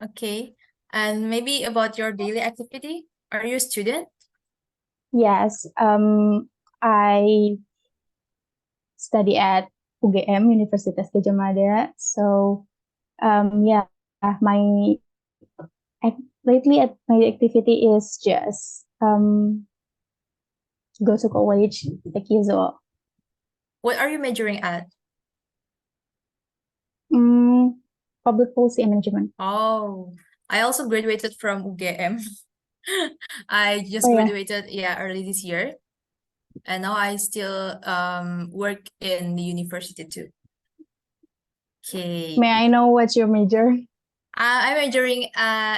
Okay. And maybe about your daily activity. Are you a student? Yes, I study at UGM, Universitas Gadjah Mada. So, yeah, my lately my activity is just go to college like usual. What are you majoring at? Mm, Public policy and management. Oh, I also graduated from UGM. I just Oh yeah. graduated, yeah, early this year. And now I still work in the university too. Okay. May I know what's your major? I'm majoring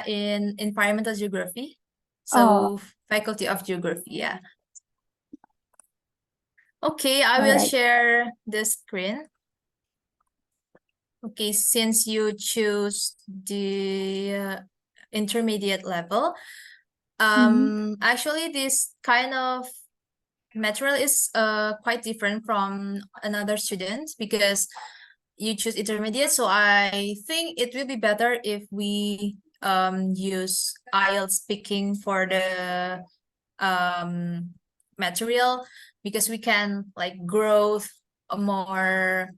in environmental geography. Oh, So faculty of geography, yeah. Okay, I all will right. share the screen. Okay, since you choose the intermediate level, actually this kind of material is quite different from another student because you choose intermediate. So I think it will be better if we use IELTS speaking for the material because we can like grow more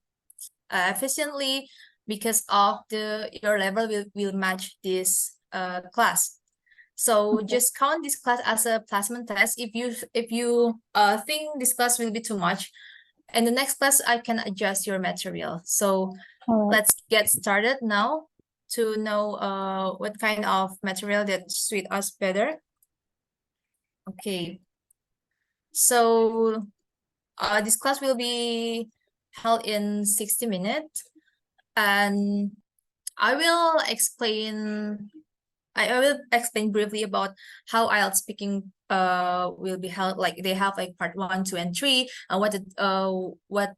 efficiently because of your level will match this class. So Okay. just count this class as a placement test. If you think this class will be too much, and the next class I can adjust your material. So All right. let's get started now to know what kind of material that suit us better. Okay, so this class will be held in 60 minutes, and I will explain I will explain briefly about how IELTS speaking will be held. Like they have like part 1, 2, and 3, and what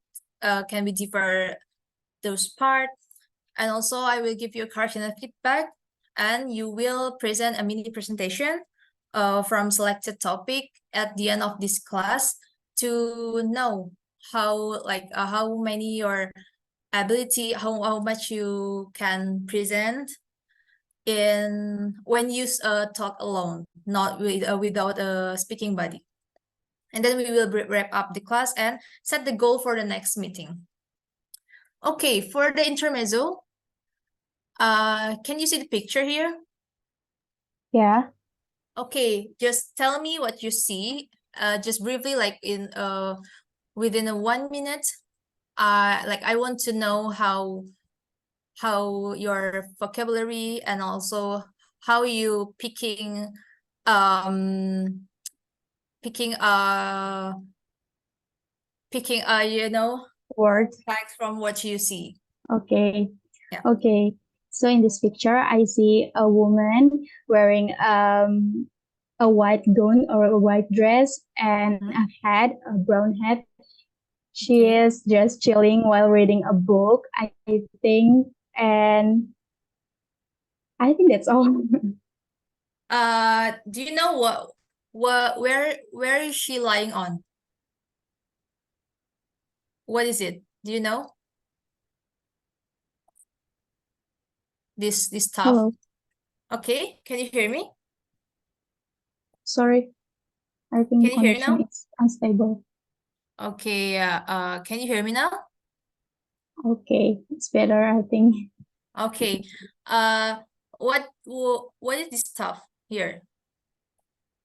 can we differ those parts. And also I will give you a correction and feedback, and you will present a mini presentation from selected topic at the end of this class to know how many your ability, how much you can present in when you talk alone, not without a speaking buddy. And then we will wrap up the class and set the goal for the next meeting. Okay, for the intermezzo, can you see the picture here? Yeah. Okay, just tell me what you see. Just briefly, like in within a 1 minute. Like I want to know how your vocabulary and also how you um picking you know Word. facts from what you see. Okay. Yeah. Okay. So in this picture, I see a woman wearing a white gown or a white dress and a hat, a brown hat. She Okay. is just chilling while reading a book, I think, and I think that's all. Do you know where is she lying on? What is it? Do you know this stuff? Hello. Okay, can you hear me? Sorry, I Can think you hear me connection now? is unstable. Okay, can you hear me now? Okay, it's better, I think. Okay. Uh, what is this stuff here?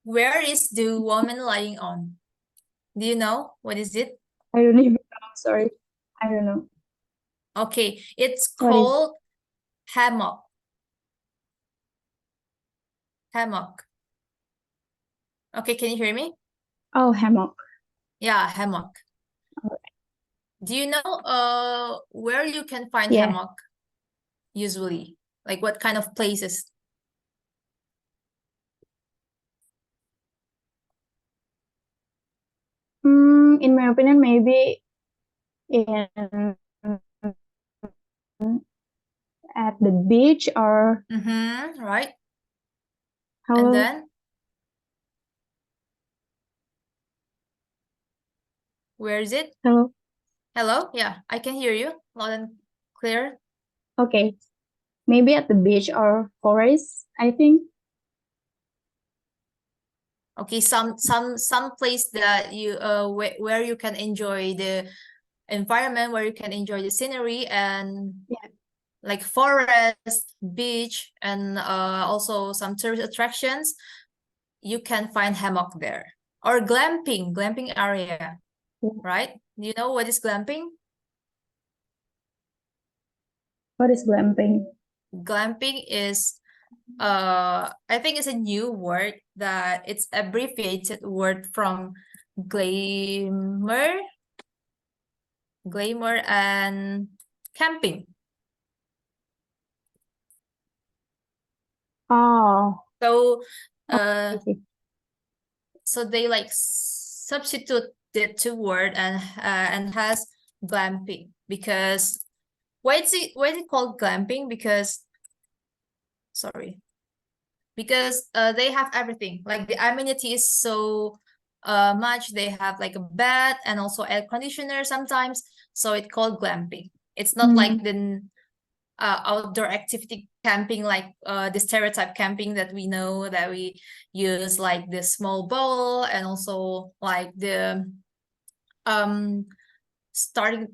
Where is the woman lying on? Do you know what is it? I don't even know. Sorry. I don't know. Okay, it's What is called hammock. Hammock. Okay, can you hear me? Oh, hammock. Yeah, hammock. Do you know where you can find Yeah. hammock usually? Like what kind of places? In my opinion, maybe in at the beach or Mm-hmm, right. And how then where is it? hello. Hello? Yeah, I can hear you loud and clear. Okay. Maybe at the beach or forest, I think. Okay, some place that you where you can enjoy the environment, where you can enjoy the scenery, and Yeah. like forest, beach, and also some tourist attractions. You can find hammock there, or glamping area, Yeah. right? Do you know what is glamping? What is glamping? Glamping is I think it's a new word that it's abbreviated word from glamour, and camping. Oh, So I see. so they like substitute the two word and has glamping, because why is it called glamping? Because sorry, because they have everything, like the amenity is so much. They have like a bed and also air conditioner sometimes, so it's called glamping. It's not like the outdoor activity camping, like the stereotype camping that we know, that we use like the small bowl and also like the um starting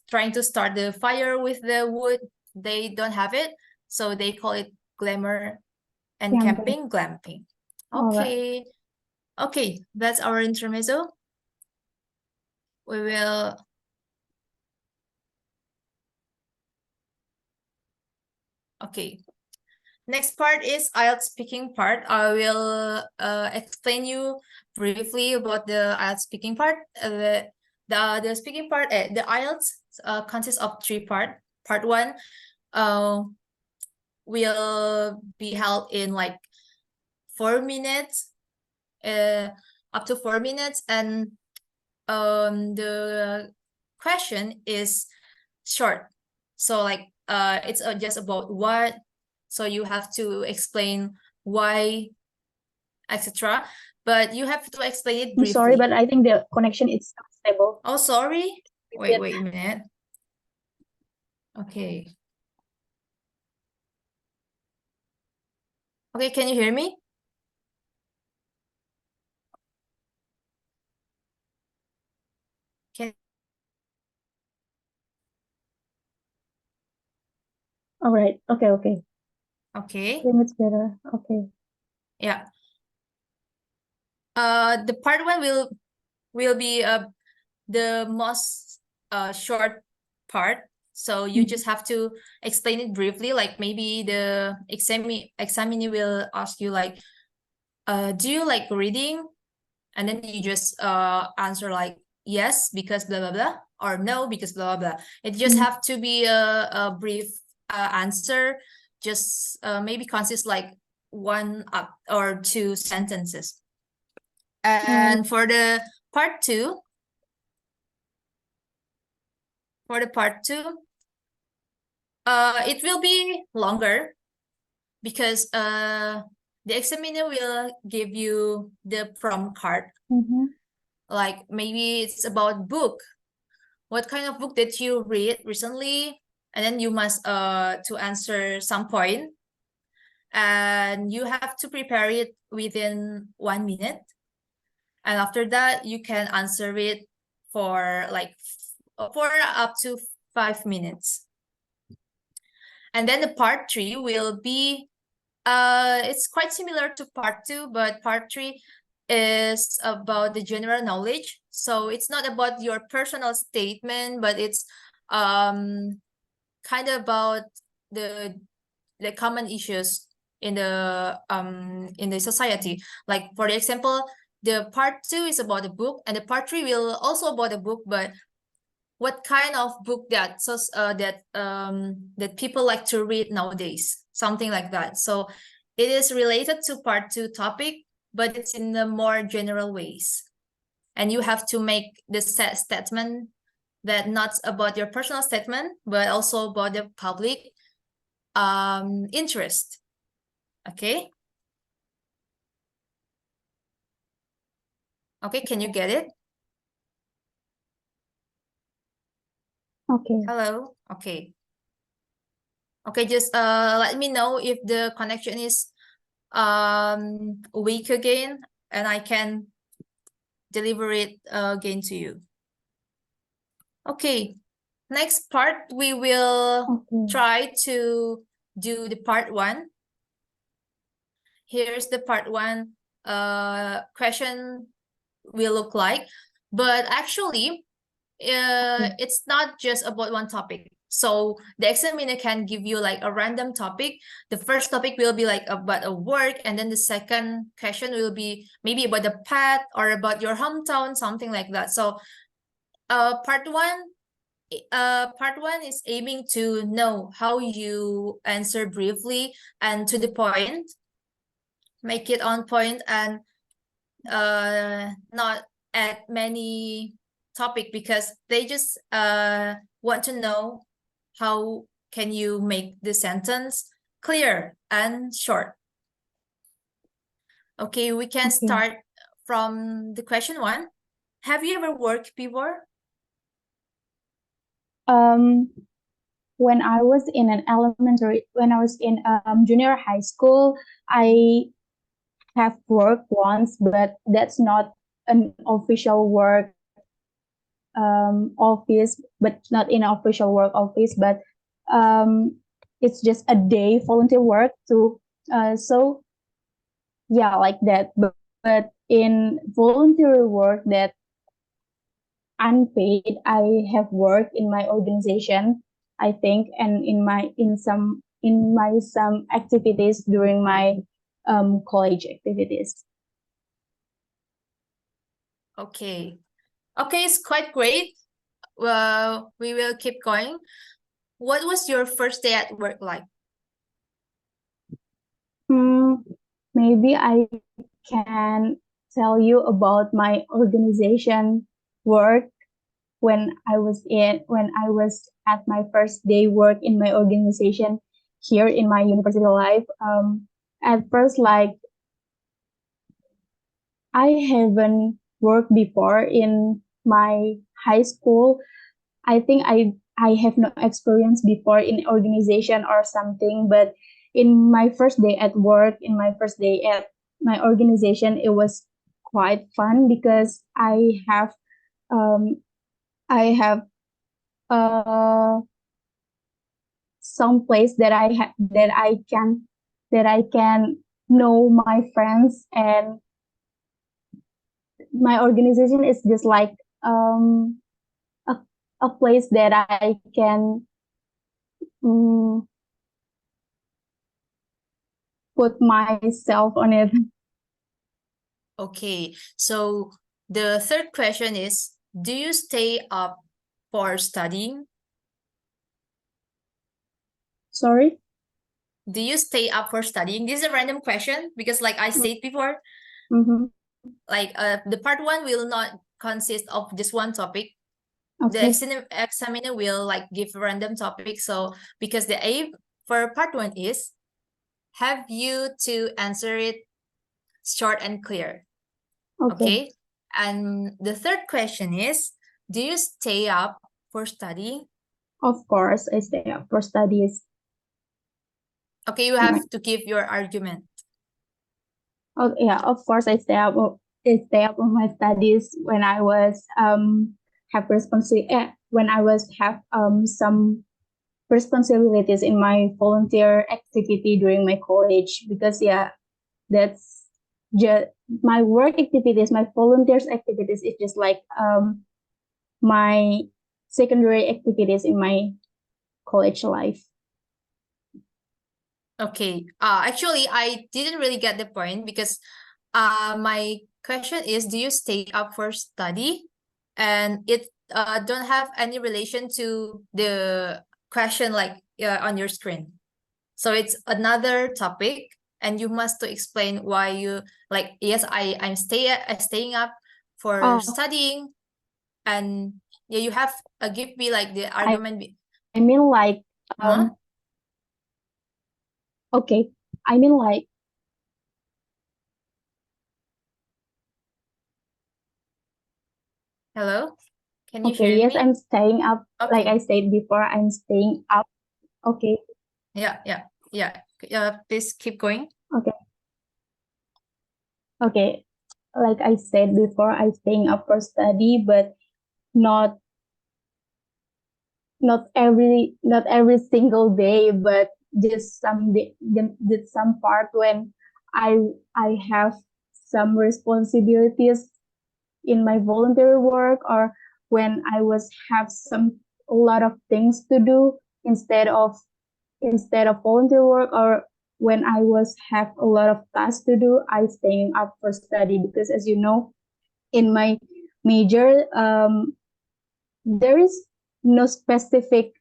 trying to start the fire with the wood. They don't have it, so they call it glamour and Glamping. camping glamping. All right. Okay, okay, that's our intermezzo. We will okay. Next part is IELTS speaking part. I will explain you briefly about the IELTS speaking part. The speaking part, the IELTS consists of three part. Part one will be held in like 4 minutes, up to 4 minutes, and the question is short. So like it's just about what, so you have to explain why, etc. But you have to explain it I'm sorry, briefly. but I think the connection is not stable. Oh, sorry. Is it? Wait a minute. Okay. Okay, can you hear me? Can All right. Okay, okay. okay. I think it's better. Okay. Yeah. The part one will be the most short part. So you just have to explain it briefly. Like maybe the examiner will ask you like, do you like reading? And then you just answer like yes because blah blah blah, or no because blah blah blah. It just have to be a brief answer, just maybe consists like one up or two sentences. And for the part two, it will be longer, because the examiner will give you the prompt card. Like maybe it's about book. What kind of book did you read recently? And then you must to answer some point, and you have to prepare it within 1 minute. And after that, you can answer it for like for up to 5 minutes. And then the part three will be it's quite similar to part two, but part three is about the general knowledge. So it's not about your personal statement, but it's kind of about the common issues in the society. Like for the example, the part two is about the book, and the part three will also about the book, but what kind of book that that people like to read nowadays, something like that. So it is related to part two topic, but it's in the more general ways, and you have to make the statement that not about your personal statement, but also about the public interest. Okay, can you get it? Okay. Hello. Okay. Okay, just let me know if the connection is weak again, and I can deliver it again to you. Okay, next part we will try to do the part 1. Here's the part 1 question will look like, but actually it's not just about one topic. So the examiner can give you like a random topic. The first topic will be like about a work, and then the second question will be maybe about the pet or about your hometown, something like that. So part one is aiming to know how you answer briefly and to the point, make it on point, and not add many topic, because they just want to know how can you make the sentence clear and short. Okay, we can start from the question 1. Have you ever worked before? When I was in junior high school, I have worked once, but that's not an official work office, but not in an official work office, but it's just a day volunteer work to so yeah, like that. But in voluntary work that unpaid, I have worked in my organization, I think, and in my some activities during my college activities. Okay. Okay, it's quite great. Well, we will keep going. What was your first day at work like? Maybe I can tell you about my organization work when I was at my first day work in my organization here in my university life. At first, like I haven't worked before in my high school. I think I have no experience before in organization or something, but in my first day at work, in my first day at my organization, it was quite fun because um I have some place that that I can know my friends, and my organization is just like a, a place that I can um, put myself on it. Okay, so the third question is, do you stay up for studying? Sorry? Do you stay up for studying? This is a random question because like I said before, like the part 1 will not consist of just one topic. The examiner will like give a random topic. So because the aim for part 1 is have you to answer it short and clear. Okay. And the third question is, do you stay up for studying? Of course, I stay up for studies. Okay, you have to give your argument. Oh yeah, of course I stay up on my studies when I was have some responsibilities in my volunteer activity during my college, because yeah, that's just my work activities, my volunteers activities is just like my secondary activities in my college life. Okay. Actually, I didn't really get the point because my question is, do you stay up for study? And it don't have any relation to the question like on your screen. So it's another topic, and you must to explain why you like, yes, I'm staying up for studying, and yeah, you have give me like the argument. I mean like okay. I mean like Hello? Can you okay, hear yes, me? I'm staying up. Okay. Like I said before, I'm staying up. Okay. Yeah. Please keep going. Okay. Okay. Like I said before, I staying up for study, but not not every single day, but just some just some part when I I have some responsibilities in my voluntary work, or when I was have some a lot of things to do instead of volunteer work, or when I was have a lot of tasks to do, I staying up for study because, as you know, in my major, there is no specific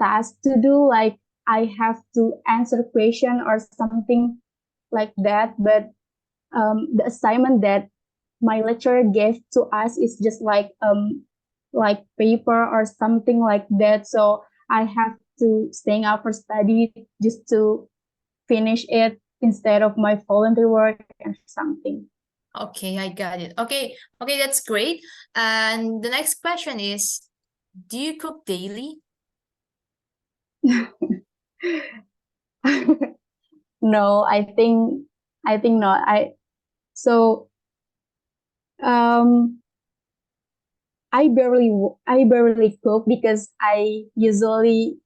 task to do, like I have to answer question or something like that. But the assignment that my lecturer gave to us is just like paper or something like that. So I have to staying up for study just to finish it instead of my volunteer work or something. Okay, I got it. Okay, that's great. And the next question is, do you cook daily? No, I think not. So um I barely cook because I usually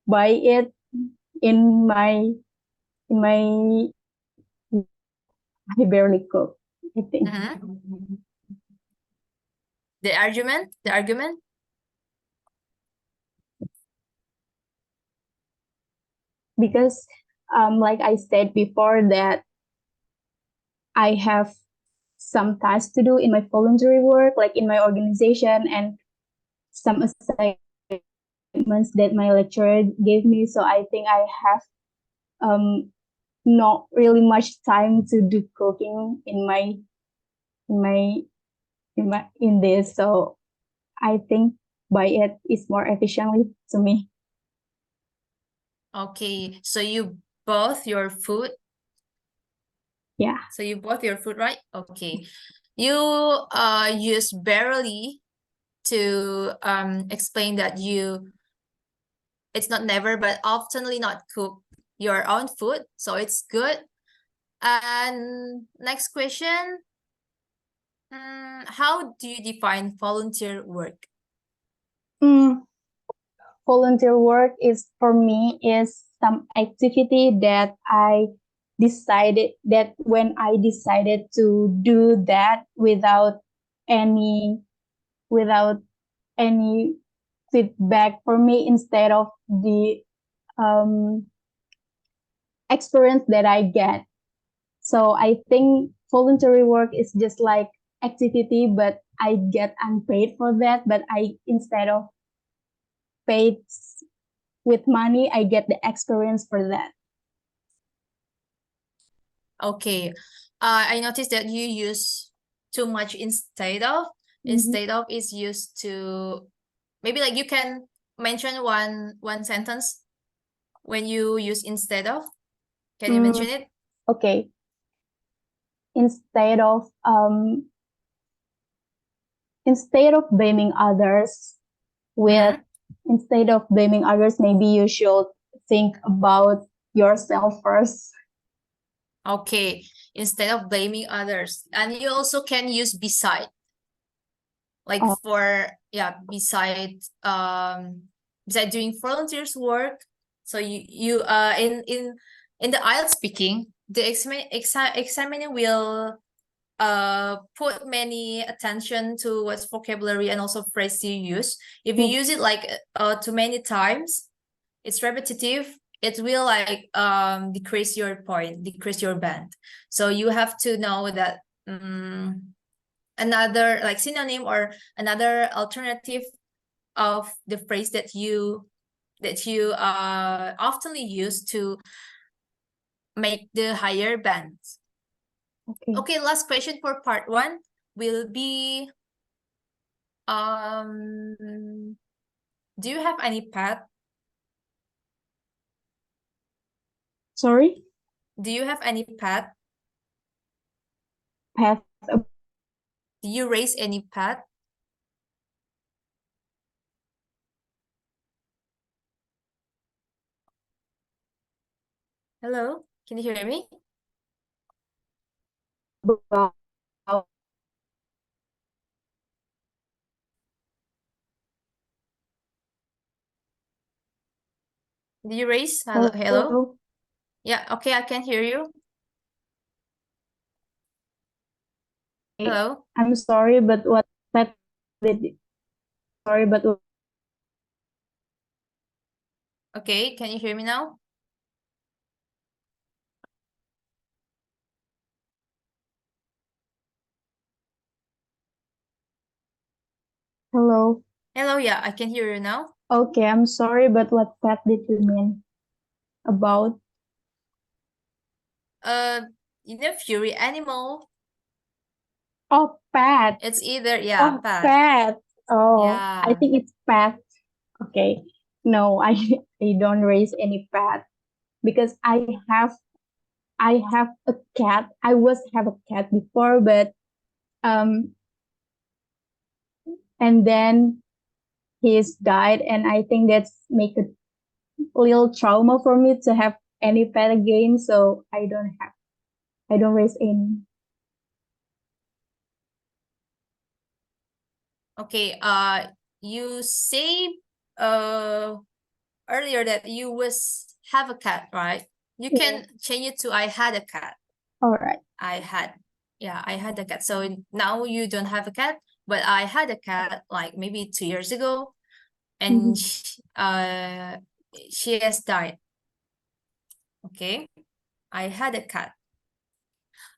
buy it in my I barely cook, I think. The argument? Because like I said before, that I have some tasks to do in my voluntary work, like in my organization, and some assignments that my lecturer gave me. So I think I have um not really much time to do cooking in my in this. So I think buy it is more efficiently to me. Okay, so you bought your food? Yeah. So you bought your food, right? Okay. You use barely to explain that it's not never but oftenly not cook your own food, so it's good. And next question, how do you define volunteer work? Mm, volunteer work is for me is some activity that I decided to do that any without any feedback for me, instead of the um, experience that I get. So I think voluntary work is just like activity, but I get unpaid for that. But I instead of paid with money, I get the experience for that. Okay, I noticed that you use too much instead of. Instead of is used to, maybe like you can mention one sentence when you use instead of. Can you mention it? Okay. Instead of um, instead of blaming others with instead of blaming others, maybe you should think about yourself first. Okay, instead of blaming others. And you also can use beside, like Oh, for, beside doing volunteers work. So you in the IELTS speaking, the examiner will put many attention to what vocabulary and also phrase you use. If you use it like too many times, it's repetitive, it will like decrease your point, decrease your band. So you have to know that another like synonym or another alternative of the phrase that you oftenly use to make the higher bands. Okay, last question for part 1 will be, do you have any pet? Sorry? Do you have any pet? Pet. Do you raise any pet? Hello, can you hear me? About Did you raise? Hello, hello? hello. Yeah, okay, I can hear you. Hello? I'm sorry, but what pet did sorry, but Okay, can you hear me now? hello. Hello, yeah, I can hear you now. Okay, I'm sorry, but what pet did you mean about? Uh, Fury animal. Oh, pet. It's either, yeah, Oh, pet. pet. Oh, I Yeah. think it's pet. Okay. No, I I don't raise any pet because I have a cat. I was have a cat before, but um, and then he's died, and I think that's make a little trauma for me to have any pet again. So I don't raise any. Okay, you say uh earlier that you was have a cat, right? You Yeah. can change it to I had a cat. All right. I had, yeah, I had a cat. So now you don't have a cat, but I had a cat like maybe 2 years ago, and Mhm. she has died. Okay, I had a cat.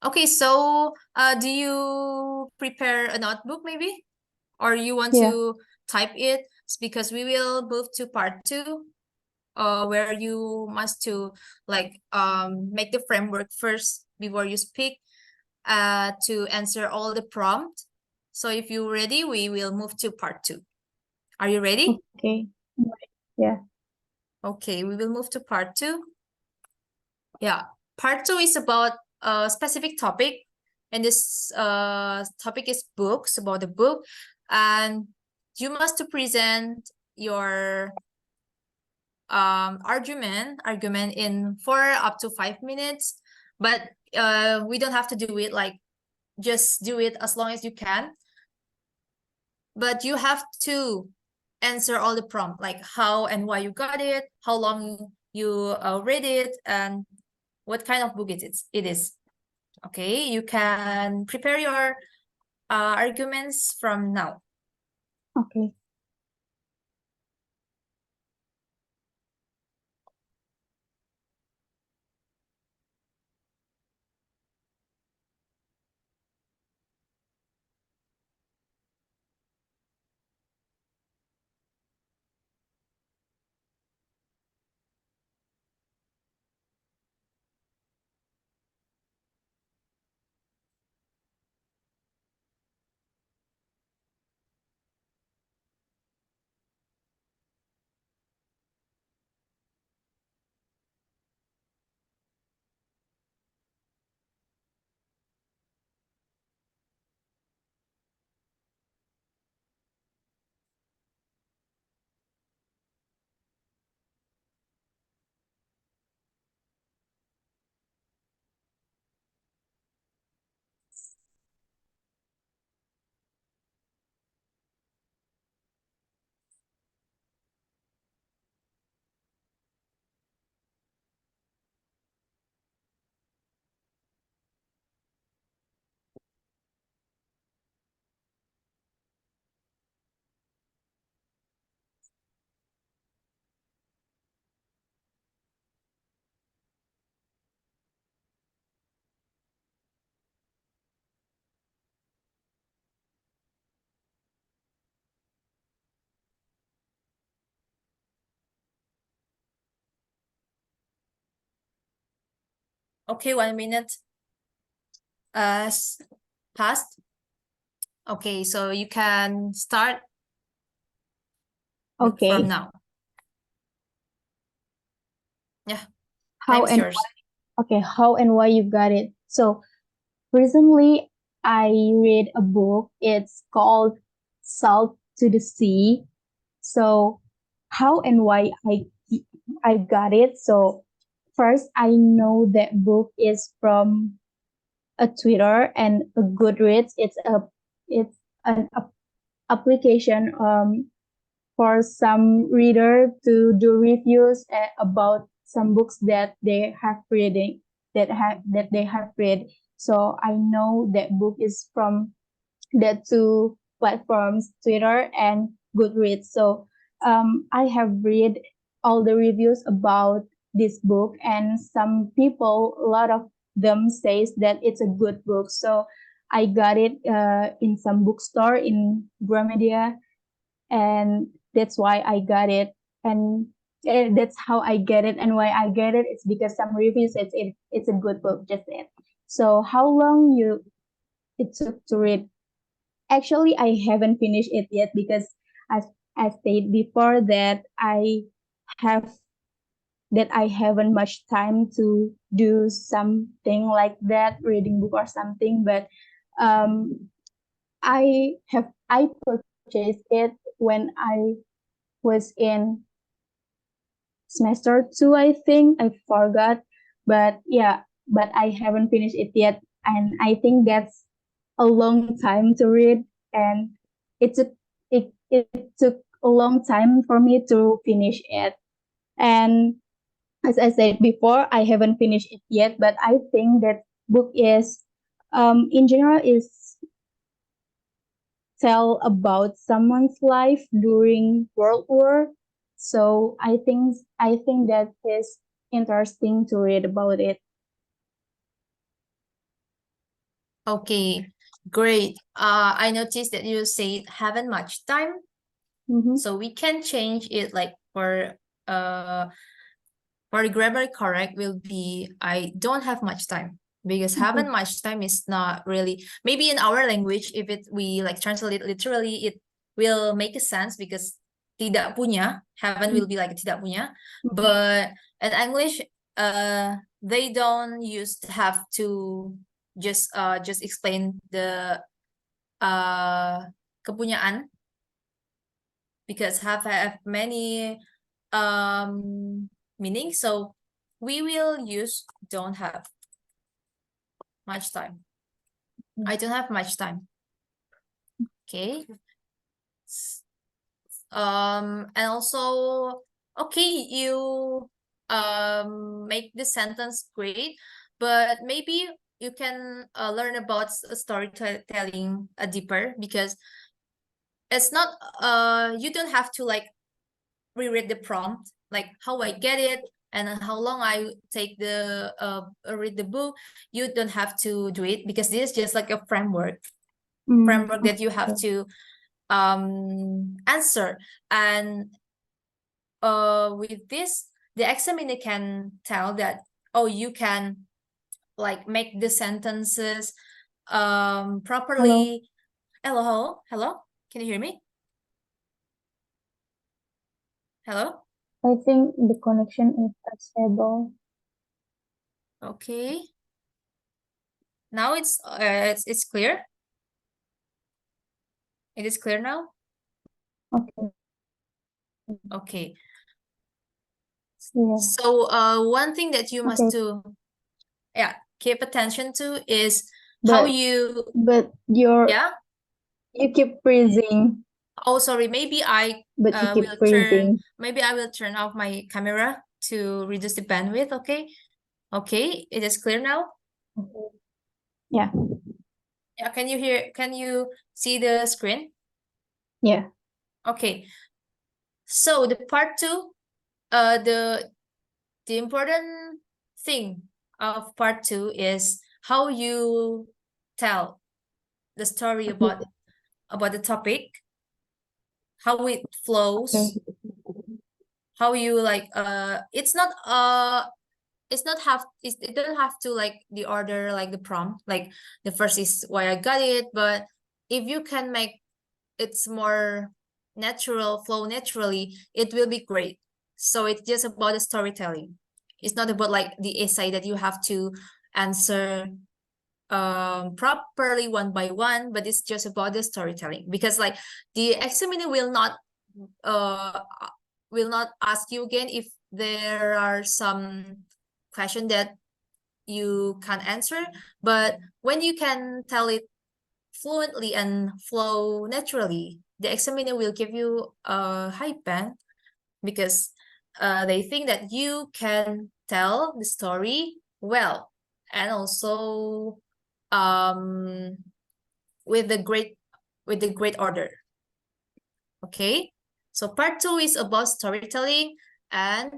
Okay, so do you prepare a notebook maybe, or you want Yeah. to type it? It's because we will move to part two, where you must to like make the framework first before you speak, to answer all the prompt. So if you're ready, we will move to part two. Are you ready? Okay. Yeah. Okay, we will move to part two. Yeah, part two is about a specific topic, and this topic is books, about the book, and you must to present your argument in 4 up to 5 minutes, but we don't have to do it like just do it as long as you can, but you have to answer all the prompt, like how and why you got it, how long you read it, and what kind of book it is. Okay, you can prepare your arguments from now. Okay. Okay, 1 minute uh passed. Okay, so you can start from Okay. now. Yeah, time How is and yours. okay, how and why you got it. So recently I read a book. It's called Salt to the Sea. So how and why I got it. So first I know that book is from a Twitter and a Goodreads. It's an application for some reader to do reviews about some books that they have read. So I know that book is from the two platforms, Twitter and Goodreads. So I have read all the reviews about this book, and some people, a lot of them says that it's a good book. So I got it in some bookstore in Gramedia, and that's why I got it. And that's how I get it. And why I get it, it's because some reviews it's a good book. Just it. So how long you it took to read? Actually, I haven't finished it yet because as I said before have that I haven't much time to do something like that, reading book or something. But um, I purchased it when I was in semester two, I think. I forgot, but yeah, but I haven't finished it yet, and I think that's a long time to read, and it took it took a long time for me to finish it. And as I said before, I haven't finished it yet, but I think that book is in general is tell about someone's life during World War. So I think that is interesting to read about it. Okay, great. I noticed that you said haven't much time, so we can change it like for grammar correct will be I don't have much time, because haven't much time is not really, maybe in our language if we like translate literally it will make a sense, because tidak punya, haven't will be like tidak punya, but in English they don't use to have to just explain the kepunyaan, because have many meaning, so we will use don't have much time. I don't have much time. Okay. And also, okay, you make the sentence great, but maybe you can learn about storytelling deeper, because it's not you don't have to like reread the prompt, like how I get it and how long I take the read the book. You don't have to do it, because this is just like a framework that you have to answer. And with this, the examiner can tell that, oh, you can like make the sentences properly. Hello, can you hear me? Hello. I think the connection is unstable. Okay. Now it's clear. It is clear now. Okay. Okay. Yeah. So one thing that you must do, yeah, keep attention to is how you. But yeah. You keep freezing. Oh, sorry. Maybe I maybe I will turn off my camera to reduce the bandwidth. Okay. Okay. It is clear now. Yeah. Yeah. Can you see the screen? Yeah. Okay. So the part two, the important thing of part two is how you tell the story about the topic, how it flows, how you like it doesn't have to like the order, like the prompt, like the first is why I got it, but if you can make it's more natural, flow naturally, it will be great. So it's just about the storytelling. It's not about like the essay that you have to answer properly one by one, but it's just about the storytelling, because like the examiner will not ask you again if there are some question that you can't answer, but when you can tell it fluently and flow naturally, the examiner will give you a high band because they think that you can tell the story well and also with the great order. Okay, so part 2 is about storytelling and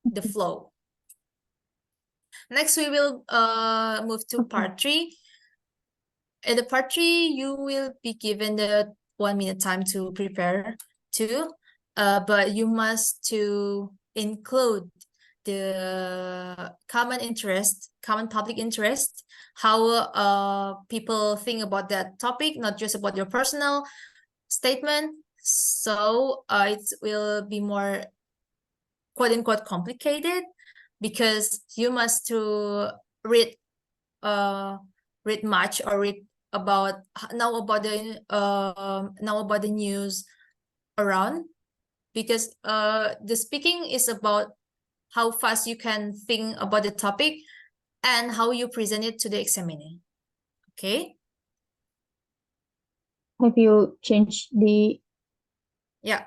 the flow. Next, we will move to part 3. In the part 3, you will be given the 1 minute time to prepare too, but you must to include the common interest, common public interest, how people think about that topic, not just about your personal statement. So it will be more quote unquote complicated because you must to read read much or read about know about the news around, because the speaking is about how fast you can think about the topic and how you present it to the examiner. Okay. Have you changed the? Yeah.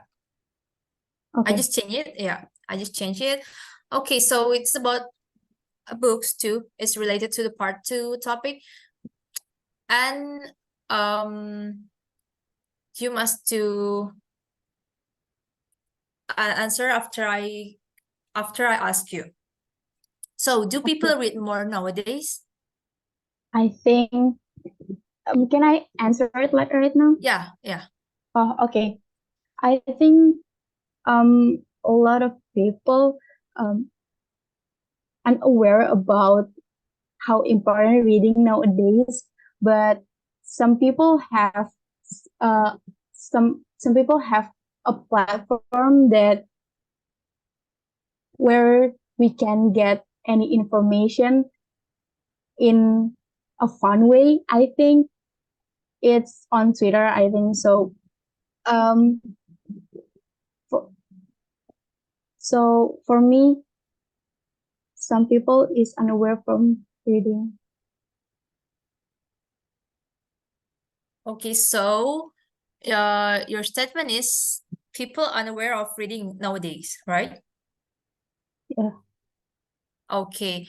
Okay. I just changed it. Yeah, I just changed it. Okay, so it's about books too. It's related to the part 2 topic, and you must to answer after I ask you. So, do people read more nowadays? I think. Can I answer it like right now? Yeah, yeah. Oh, okay. I think a lot of people unaware about how important reading nowadays, but some people have some people have a platform that where we can get any information in a fun way. I think it's on Twitter. I think so. Um, for, so for me, some people is unaware from reading. Okay, so your statement is people unaware of reading nowadays, right? Yeah. Okay.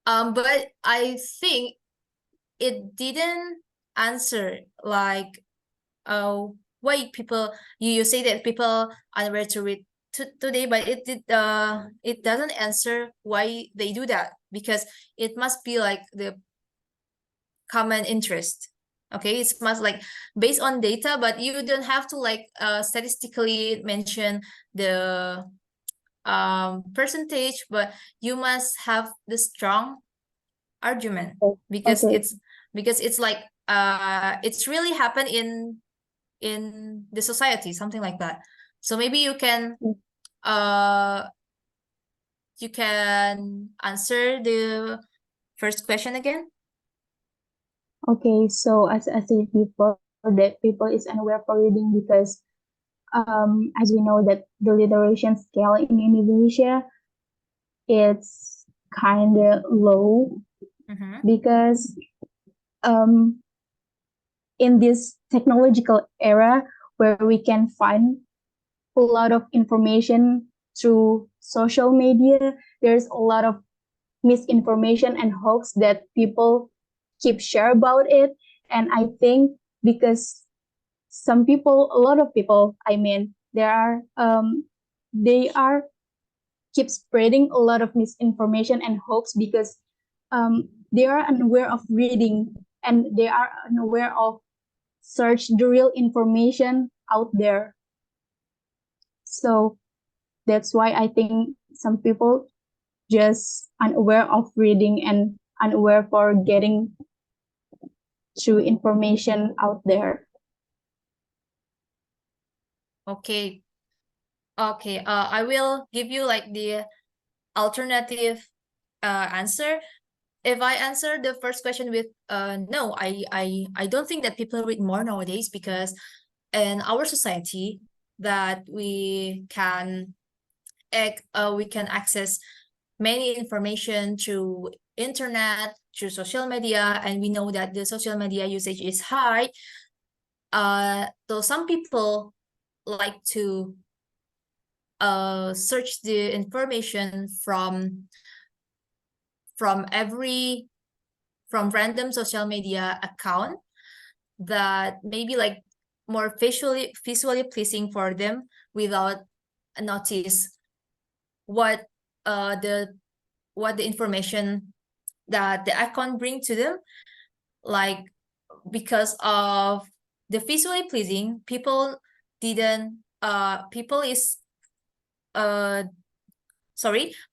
But I think it didn't answer like why people you say that people unaware to read today, but it doesn't answer why they do that, because it must be like the common interest. Okay, it's must like based on data, but you don't have to like statistically mention the percentage, but you must have the strong argument, because Okay. it's like it's really happened in the society, something like that. So maybe you can answer the first question again. Okay, so as I said before, that people is unaware for reading because as we know that the literation scale in Indonesia, it's kind of low because um, in this technological era where we can find a lot of information through social media, there's a lot of misinformation and hoax that people keep share about it. And I think because some people, a lot of people, I mean, they are keep spreading a lot of misinformation and hoax because they are unaware of reading and they are unaware of search the real information out there. So that's why I think some people just unaware of reading and unaware for getting true information out there. Okay. Okay, I will give you like the alternative answer. If I answer the first question with no, I don't think that people read more nowadays, because in our society that we can access many information through internet, through social media, and we know that the social media usage is high. So some people like to search the information from random social media account that maybe like more visually pleasing for them without notice what the information that the account bring to them. Like, because of the visually pleasing, people didn't people is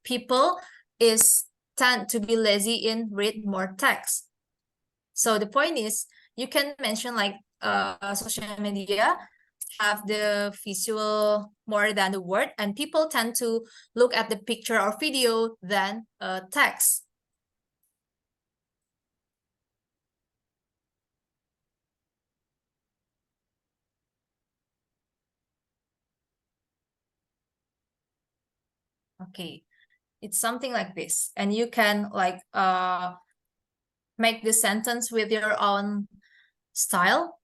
people is tend to be lazy in read more text. So the point is, you can mention like social media have the visual more than the word, and people tend to look at the picture or video than text. Okay, it's something like this, and you can like make the sentence with your own style.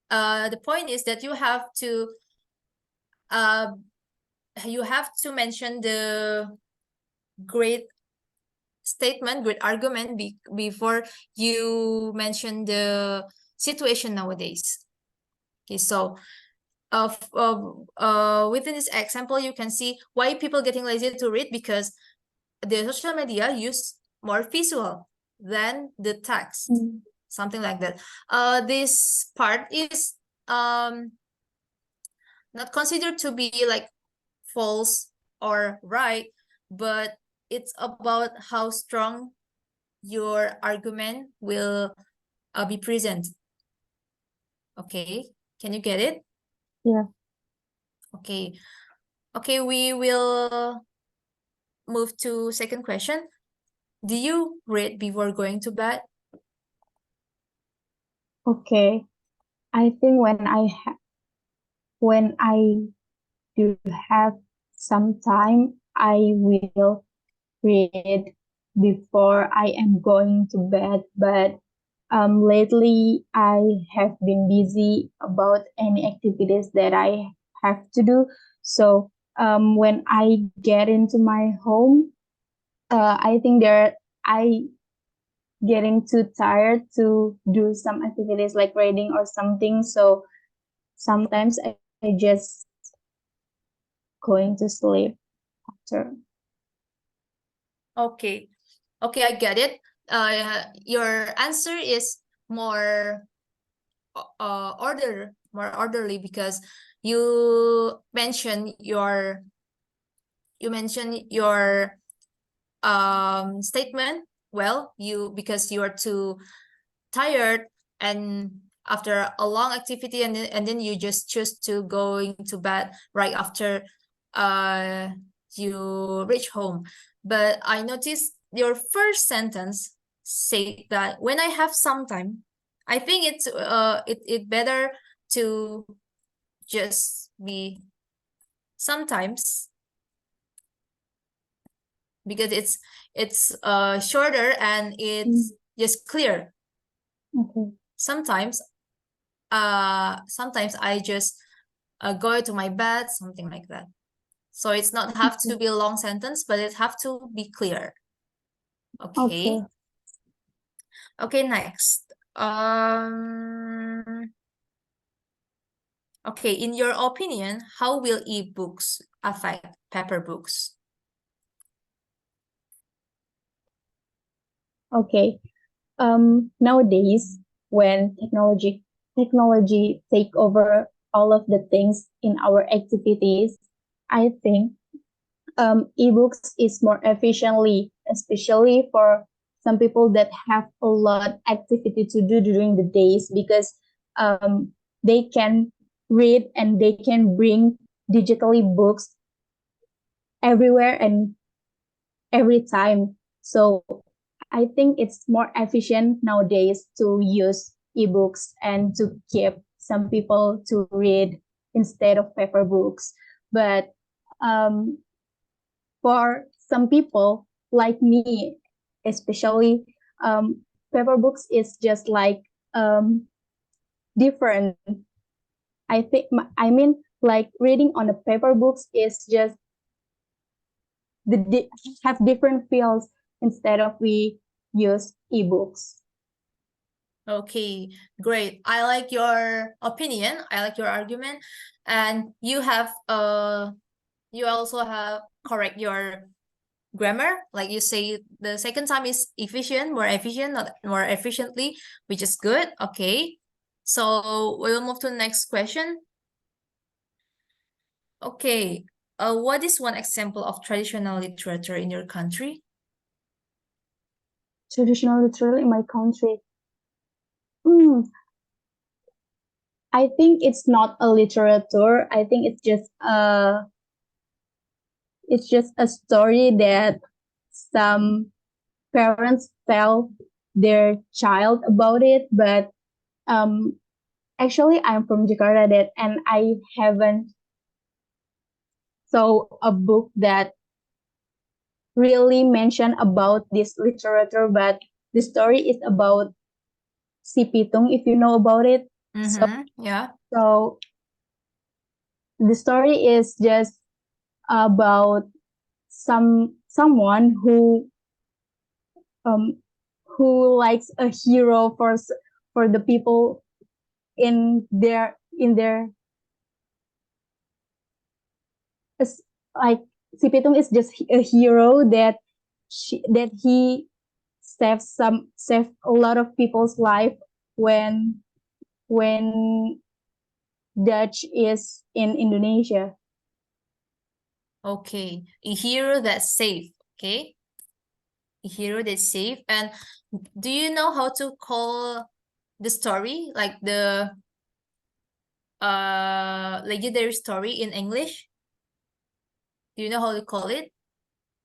The point is that you have to mention the great statement, great argument before you mention the situation nowadays. Okay, so within this example, you can see why people getting lazy to read, because the social media use more visual than the text. Something like that. This part is not considered to be like false or right, but it's about how strong your argument will be present. Okay, can you get it? Yeah. Okay. Okay, we will move to second question. Do you read before going to bed? Okay. I think when I do have some time, I will read before I am going to bed. But lately, I have been busy about any activities that I have to do. So when I get into my home, I think I getting too tired to do some activities like reading or something. So sometimes I just going to sleep after. Okay. Okay, I get it. Your answer is more more orderly, because you mentioned your statement well. Because you are too tired, and after a long activity, and then you just choose to going to bed right after you reach home. But I noticed your first sentence say that when I have some time. I think it's it better to just be sometimes, because it's shorter and it's just clear. Okay. Sometimes I just go to my bed, something like that. So it's not have to be a long sentence, but it have to be clear. Okay. Okay, next. Okay, in your opinion, how will ebooks affect paper books? Okay. Nowadays, when technology take over all of the things in our activities, I think ebooks is more efficiently, especially for some people that have a lot activity to do during the days, because they can read and they can bring digitally books everywhere and every time. So I think it's more efficient nowadays to use ebooks and to keep some people to read instead of paper books. But for some people like me, especially paper books is just like different. I think I mean like reading on the paper books is just have different feels instead of we use ebooks. Okay, great. I like your opinion. I like your argument. And you also have correct your grammar. Like you say, the second time is more efficient, not more efficiently, which is good. Okay. So we will move to the next question. Okay. What is one example of traditional literature in your country? Traditional literature in my country. I think it's not a literature. I think it's just a story that some parents tell their child about it. But actually, I'm from Jakarta, and I haven't saw a book that really mentioned about this literature. But the story is about Si Pitung, if you know about it. Yeah. So the story is just about someone um who likes a hero for the people in their like Si Pitung is just a hero that he saved a lot of people's life when Dutch is in Indonesia. Okay. A hero that's safe. Okay. A hero that's safe. And do you know how to call the story, like the legendary story in English? Do you know how to call it?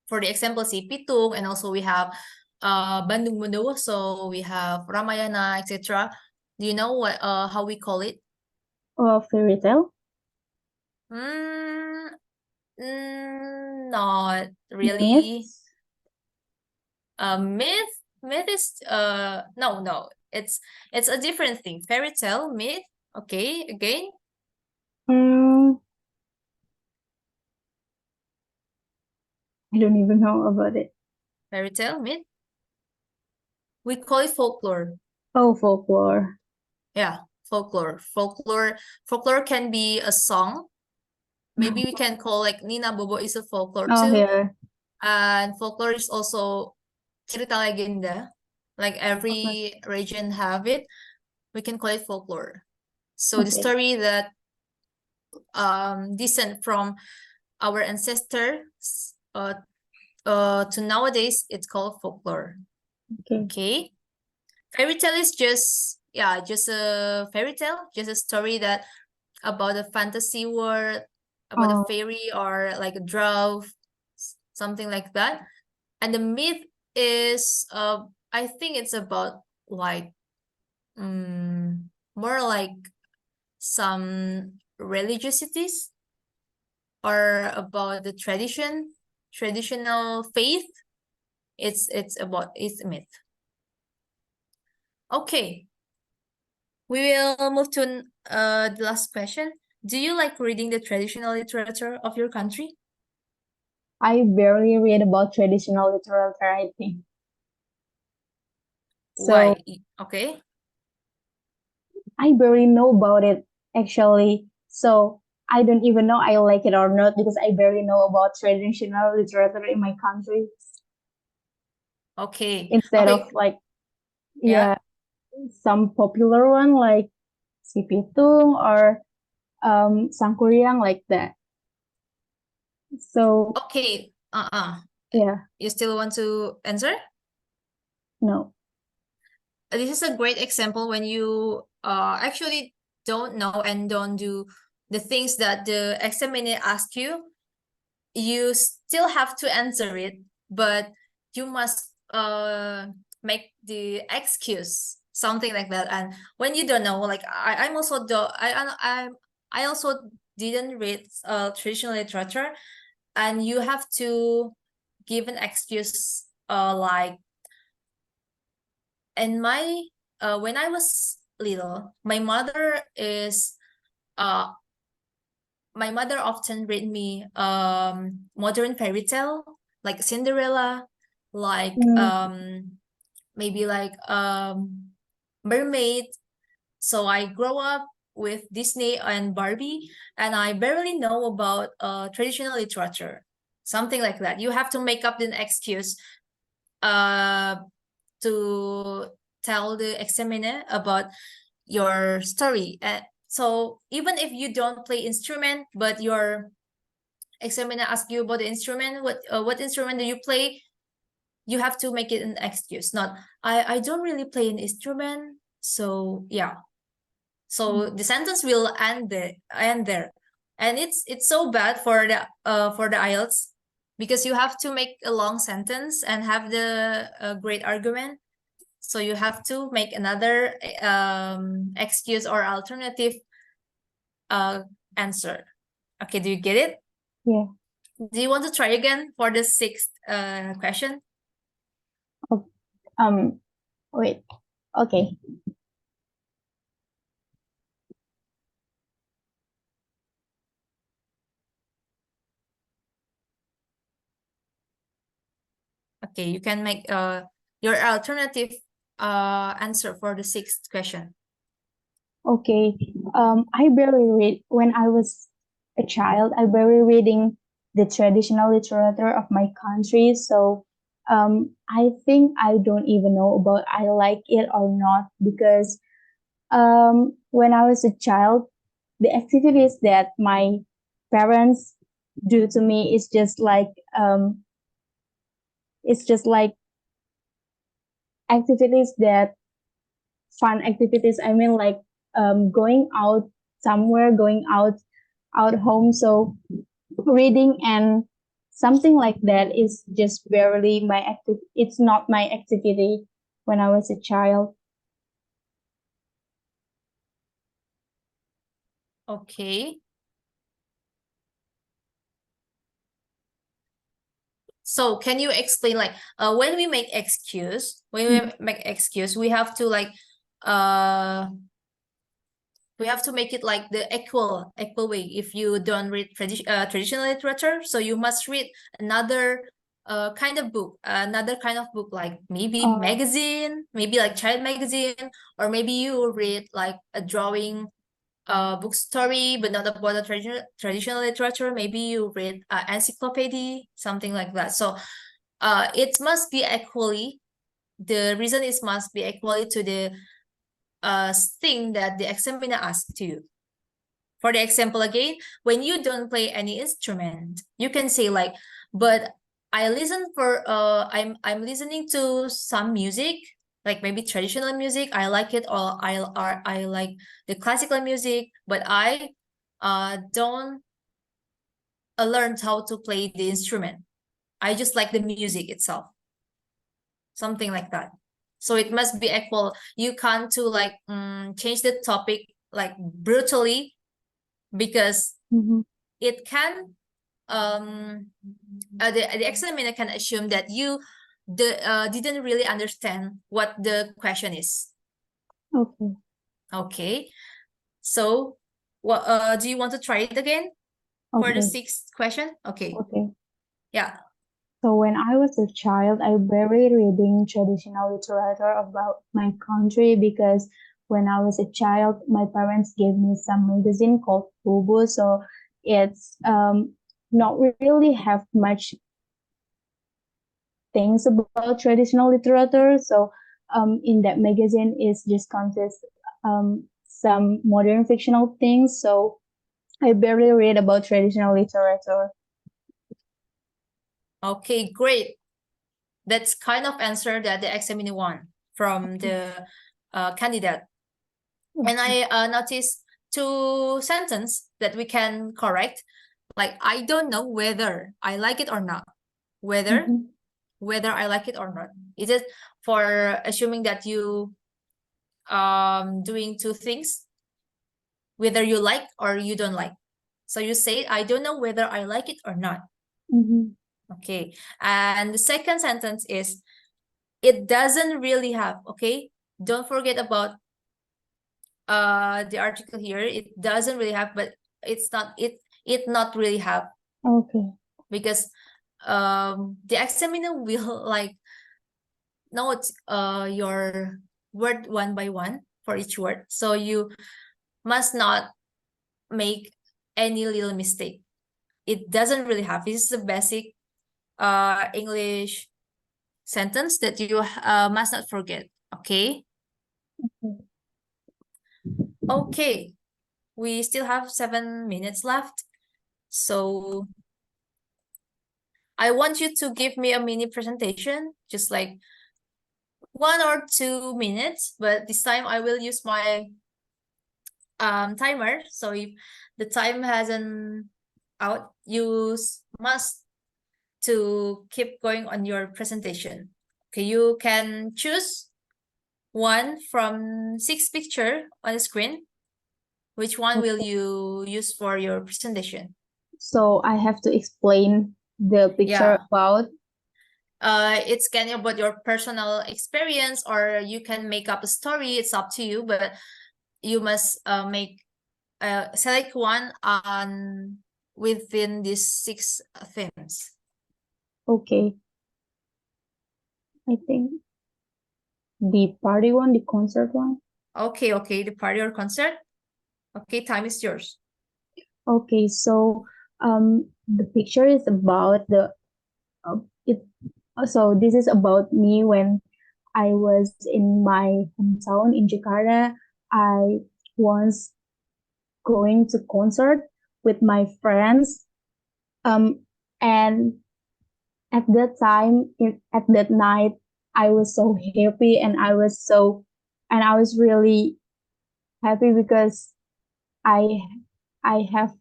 For the example, Si Pitung, and also we have Bandung Bondowoso, we have Ramayana, etc. Do you know what how we call it? Fairy tale. Not really. Myth. Myth is no, it's a different thing. Fairy tale, myth. Okay, again. I don't even know about it. Fairy tale, myth. We call it folklore. Oh, folklore. Yeah, folklore. Folklore can be a song. Maybe we can call like Nina Bobo is a folklore Oh, too. yeah. And folklore is also cerita legenda. Like every region have it. We can call it folklore. So the story that descend from our ancestors to nowadays, it's called folklore. Okay. Fairy tale is just a fairy tale, just a story that about a fantasy world, about a fairy or like a dwarf, something like that. And the myth is I think it's about like more like some religiosities or about the traditional faith. It's a myth. Okay. We will move to the last question. Do you like reading the traditional literature of your country? I barely read about traditional literature, I think. Why? Okay. I barely know about it actually. So I don't even know I like it or not because I barely know about traditional literature in my country. Okay. Instead of like some popular one like Si Pitung or Sangkuriang like that. So okay. Yeah. You still want to answer? No. This is a great example when you actually don't know and don't do the things that the examiner asked you. You still have to answer it, but you must make the excuse, something like that. And when you don't know, like I'm also I also didn't read traditional literature, and you have to give an excuse like, and when I was little, uh my mother often read me modern fairy tale like Cinderella, like Mm. maybe like mermaid. So I grow up with Disney and Barbie, and I barely know about traditional literature, something like that. You have to make up an excuse uh to tell the examiner about your story. So even if you don't play instrument, but your examiner asks you about the instrument, what instrument do you play? You have to make it an excuse, not I don't really play an instrument. So yeah. So the sentence will end there. And it's so bad for the IELTS, because you have to make a long sentence and have the great argument. So you have to make another excuse or alternative answer. Okay, do you get it? Yeah. Do you want to try again for the sixth question? Oh, wait. Okay. Okay, you can make your alternative answer for the sixth question. Okay. I barely read when I was a child. I barely reading the traditional literature of my country. So I think I don't even know about I like it or not because when I was a child, the activities that my parents do to me is just like it's just like activities that fun activities. I mean, like going out somewhere, going out home. So reading and something like that is just barely my active. It's not my activity when I was a child. Okay. So can you explain, like when we make excuse, we have to like uh we have to make it like the equal way. If you don't read traditional literature, so you must read another kind of book, another kind of book, like maybe Uh, magazine, maybe like child magazine, or maybe you read like a drawing book story, but not about the traditional literature. Maybe you read encyclopedia, something like that. So it must be equally, the reason is must be equally to the thing that the examiner asked you. For the example again, when you don't play any instrument, you can say like, but I listen for I'm listening to some music, like maybe traditional music, I like it, or I like the classical music, but I don't learn how to play the instrument. I just like the music itself, something like that. So it must be equal. You can't to like change the topic like brutally, because mhm. it can the examiner can assume that you didn't really understand what the question is. Okay. Okay, so what do you want to try it again for the Okay. sixth question? Okay, Okay. yeah. So when I was a child, I barely reading traditional literature about my country because when I was a child, my parents gave me some magazine called Bobo. So it's not really have much things about traditional literature. So in that magazine is just consists some modern fictional things. So I barely read about traditional literature. Okay, great. That's kind of answer that the examiner want from the candidate. And I noticed two sentence that we can correct. Like, I don't know whether I like it or not. Whether Mhm. whether I like it or not. Is it for assuming that you doing two things, whether you like or you don't like. So you say, I don't know whether I like it or not. Mhm. Okay. And the second sentence is, it doesn't really have. Okay. Don't forget about the article here. It doesn't really have, but it's not it not really have. Okay. Because the examiner will like note your word one by one for each word. So you must not make any little mistake. It doesn't really have. This is a basic English sentence that you must not forget. Okay. Okay. We still have 7 minutes left. So I want you to give me a mini presentation, just like 1 or 2 minutes, but this time I will use my timer. So if the time hasn't out, you must to keep going on your presentation. Okay, you can choose one from 6 picture on the screen. Which one will you use for your presentation? So I have to explain the picture about. It's kind of about your personal experience, or you can make up a story. It's up to you, but you must make select one on within these 6 themes. Okay. I think the party one, the concert one. Okay, the party or concert. Okay, time is yours. Okay, so the picture is about the it. So this is about me when I was in my hometown in Jakarta. I was going to concert with my friends. And at that time, at that night, I was so happy, and I was really happy because I I have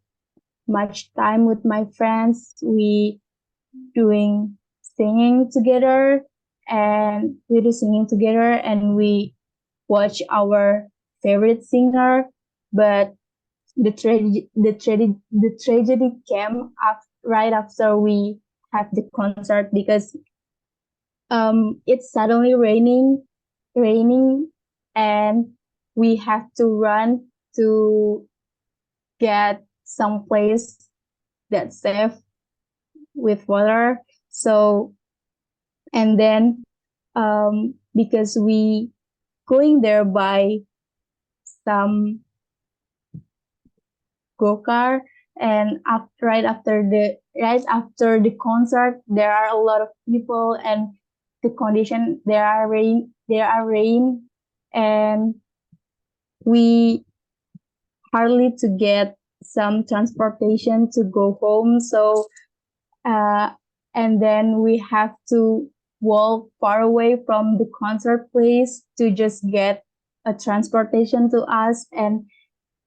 much time with my friends. We doing singing together, and we do singing together, and we watch our favorite singer. But the tragedy came right after we have the concert, because it's suddenly raining, and we have to run to get some place that's safe with water. So, and then because we going there by some go-kart, and right after the concert, there are a lot of people, and the condition, there are rain, and we hardly to get some transportation to go home. So uh, and then we have to walk far away from the concert place to just get a transportation to us. And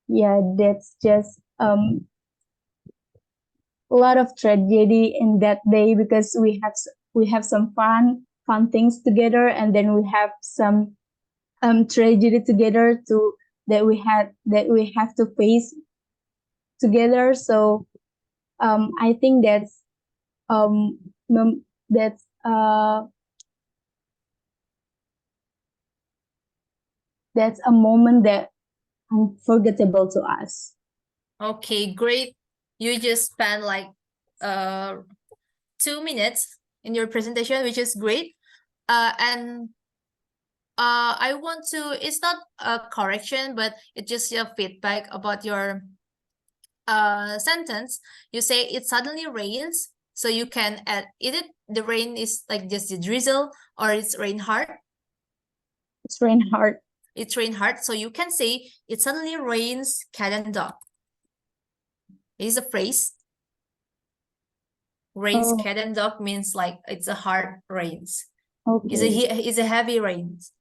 yeah, that's just a lot of tragedy in that day, because we have some fun things together, and then we have some tragedy together to that we have to face together. So I think um that's that's a moment that unforgettable to us. Okay, great. You just spent like 2 minutes in your presentation, which is great. And I want to, it's not a correction, but it's just a feedback about your sentence. You say it suddenly rains, so you can add either the rain is like just the drizzle, or it's rain hard. It's rain hard. It's rain hard, so you can say it suddenly rains cat and dog. It is a phrase. Rains cat and dog means like it's a hard rains. Okay. It's a heavy rains.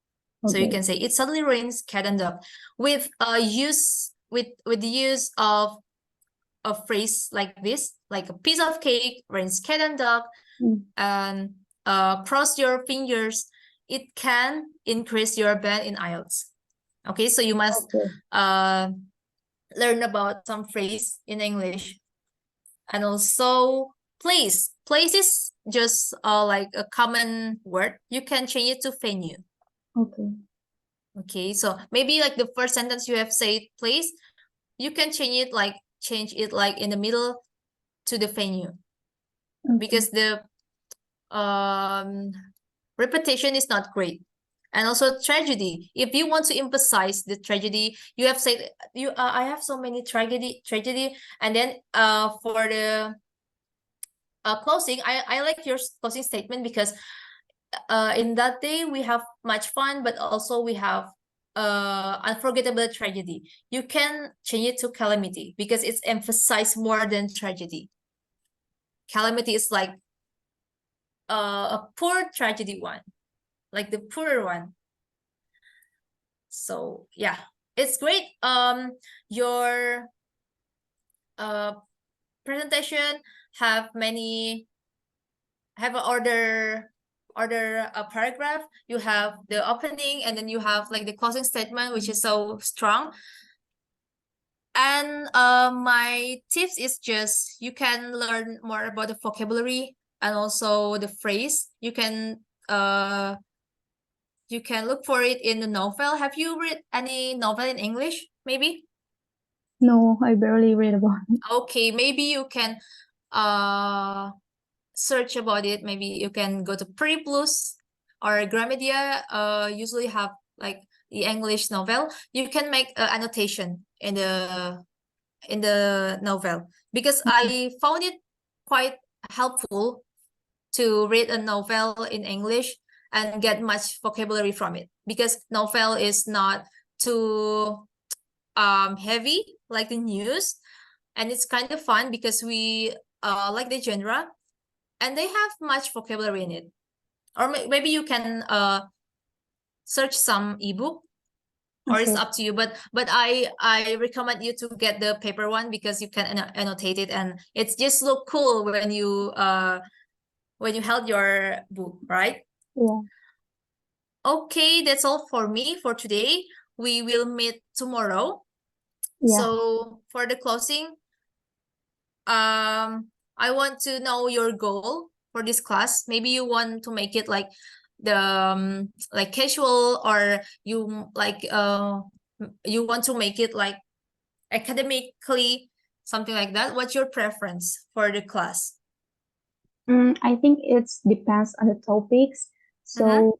Okay. So you can say it suddenly rains cat and dog with with the use of a phrase like this, like a piece of cake rains cat and dog, and cross your fingers. It can increase your band in IELTS. Okay, so you must learn about some phrase in English. And also place. Place is just like a common word. You can change it to venue. Okay. Okay, so maybe like the first sentence you have said place, you can change it like in the middle to the venue, Okay. because the repetition is not great. And also tragedy. If you want to emphasize the tragedy, you have said I have so many tragedy, and then for the closing, I like your closing statement, because in that day we have much fun, but also we have unforgettable tragedy. You can change it to calamity, because it's emphasized more than tragedy. Calamity is like a poor tragedy one, like the poorer one. So yeah, it's great. Your presentation have an order a paragraph. You have the opening, and then you have like the closing statement, which is so strong. And my tips is just you can learn more about the vocabulary and also the phrase. You can look for it in the novel. Have you read any novel in English, maybe? No, I barely read about it. Okay, maybe you can search about it. Maybe you can go to Pretty Plus or Gramedia. Usually have like the English novel. You can make an annotation in the novel, because I found it quite helpful to read a novel in English and get much vocabulary from it, because novel is not too heavy like the news, and it's kind of fun because we like the genre, and they have much vocabulary in it. Or maybe you can search some ebook, or it's Okay. up to you, but I recommend you to get the paper one, because you can annotate it, and it's just look cool when you held your book, right? Yeah. Okay, that's all for me for today. We will meet tomorrow. Yeah. So for the closing, I want to know your goal for this class. Maybe you want to make it like the like casual, or you like you want to make it like academically, something like that. What's your preference for the class? I think it depends on the topics. So,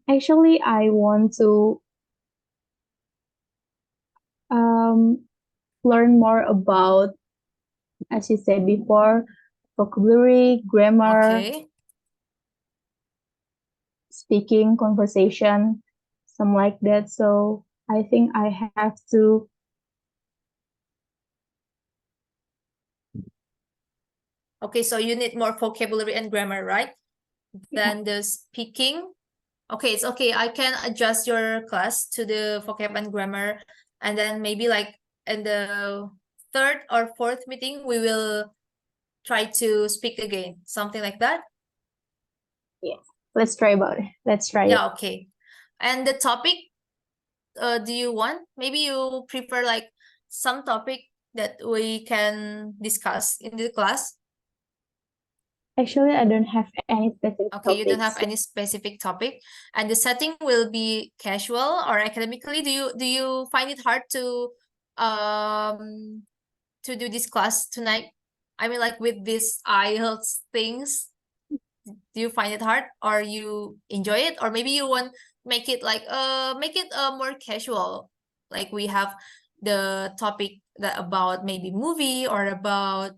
actually, I want to learn more about, as you said before, vocabulary, grammar, Okay. speaking, conversation, something like that. So I think I have to. Okay, so you need more vocabulary and grammar, right? Yeah. Than the speaking. Okay, it's okay. I can adjust your class to the vocab and grammar, and then maybe like in the third or fourth meeting, we will try to speak again, something like that. Yes. Let's try about it. Let's try it. Yeah, okay. And the topic, do you want? Maybe you prefer like some topic that we can discuss in the class? Actually, I don't have any specific Okay, you don't have topics. any specific topic, and the setting will be casual or academically. Do you find it hard to do this class tonight? I mean, like with these IELTS things, do you find it hard, or you enjoy it, or maybe you want make it like more casual, like we have the topic that about maybe movie, or about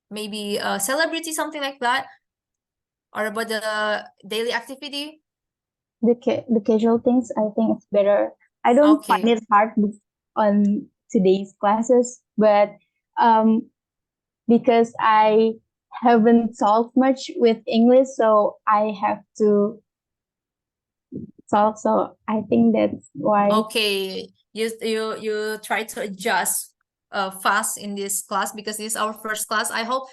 maybe a celebrity, something like that, or about the daily activity. The casual things, I think it's better. I don't find Okay. it hard on today's classes, but um, because I haven't talked much with English, so I have to talk. So I think that's why. Okay, you try to adjust fast in this class, because this is our first class. I hope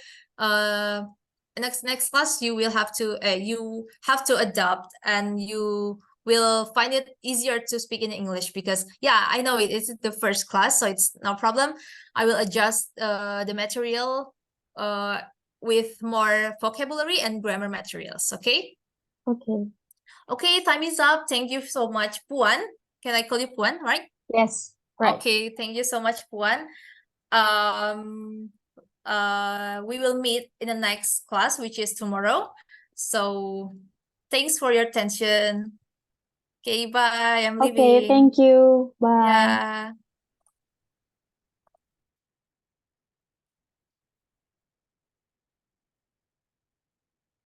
next class you will have to adapt, and you will find it easier to speak in English, because yeah, I know it is the first class, so it's no problem. I will adjust the material with more vocabulary and grammar materials. Okay. Okay. Okay, time is up. Thank you so much, Puan. Can I call you Puan, right? Yes. Right. Okay, thank you so much, Puan. We will meet in the next class, which is tomorrow. So thanks for your attention. Okay, bye. I'm Okay. leaving. Thank you. Bye. Yeah.